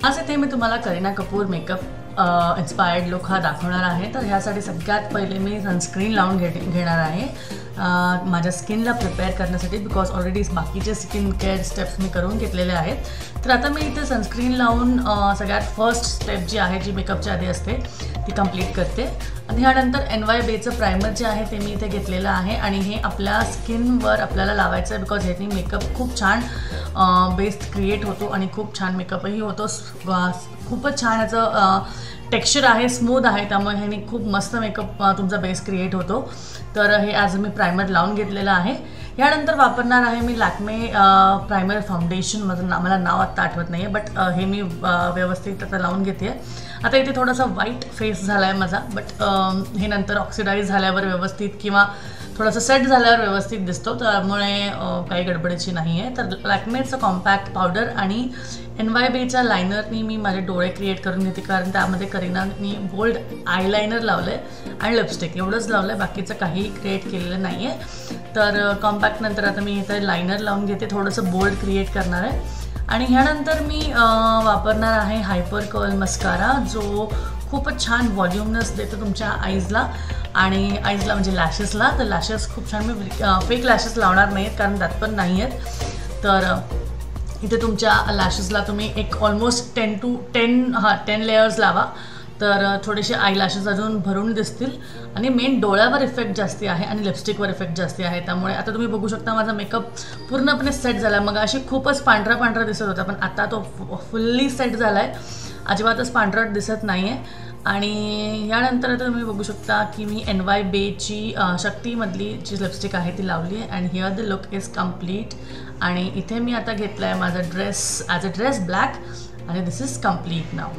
आज इथे मी तुम्हाला Kareena Kapoor makeup inspired look हा दाखवणार आहे। तर ह्यासाठी सगळ्यात पहिले मी सनस्क्रीन लावून घेणार आहे माझ्या स्किनला प्रिपेअर करण्यासाठी, बिकॉज ऑलरेडी बाकीचे स्किन केअर स्टेप्स मी करून घेतलेले आहेत। तर आता मी इथे सनस्क्रीन लावून सगळ्यात फर्स्ट स्टेप जी आहे, जी मेकअपच्या आधी असते, ती कंप्लीट करते। आणि ह्यानंतर NYBayचं प्रायमर जे आहे ते मी इथे घेतलेलं आहे आणि हे आपल्या स्किनवर आपल्याला लावायचं आहे, बिकॉज ह्यानी मेकअप खूप छान बेस क्रिएट होतो आणि खूप छान मेकअपही होतो। खूपच छान याचं टेक्स्चर आहे, स्मूथ आहे, त्यामुळे ह्याने खूप मस्त मेकअप तुमचा बेस क्रिएट होतो। तर हे आज मी प्रायमर लावून घेतलेलं आहे। यानंतर वापरणार आहे मी लॅक्मे प्रायमर फाउंडेशन। मला नाव आत्ता आठवत नाही आहे, बट हे मी व्यवस्थित आता लावून घेते। आता इथे थोडासा व्हाईट फेस झाला आहे माझा, बट हे नंतर ऑक्सिडाईज झाल्यावर व्यवस्थित किंवा थोडासा सेट झाल्यावर व्यवस्थित दिसतो, त्यामुळे काही गडबडीची नाही आहे। तर लॅक्मेचं कॉम्पॅक्ट पावडर आणि NYBayच्या लायनरनी मी माझे डोळे क्रिएट करून घेते, कारण त्यामध्ये करीनानी बोल्ड आयलायनर लावलं आहे आणि लिपस्टिक एवढंच लावलं आहे, बाकीचं काहीही क्रिएट केलेलं नाही आहे। तर कॉम्पॅक्ट नंतर आता मी इथे लायनर लावून घेते, थोडंसं बोल्ड क्रिएट करणार आहे। आणि ह्यानंतर मी वापरणार आहे हायपर कर्ल मस्कारा, जो खूपच छान व्हॉल्युमनेस देतो तुमच्या आईजला आणि आईजला म्हणजे लॅशेसला। तर लॅशेस खूप छान, मी फेक लॅशेस लावणार नाही आहेत कारण त्यात पण नाही आहेत। तर इथे तुमच्या लॅशेसला तुम्ही एक ऑलमोस्ट 10 लेयर्स लावा, तर थोडेसे आय लॅशेस अजून भरून दिसतील। आणि मेन डोळ्यावर इफेक्ट जास्ती आहे आणि लिपस्टिकवर इफेक्ट जास्ती आहे, त्यामुळे आता तुम्ही बघू शकता माझा मेकअप पूर्णपणे सेट झाला आहे। मग अशी खूपच पांढरा दिसत होता, पण आता तो फुल्ली सेट झाला आहे, अजिबातच पांढरट दिसत नाही आहे। आणि यानंतर आता तुम्ही बघू शकता की मी NYBayची शक्तीमधली जी लिपस्टिक आहे ती लावली आहे। And here the look is complete. आणि इथे मी आता घेतला आहे माझा dress as a dress black, आणि दिस इज कम्प्लीट नाव।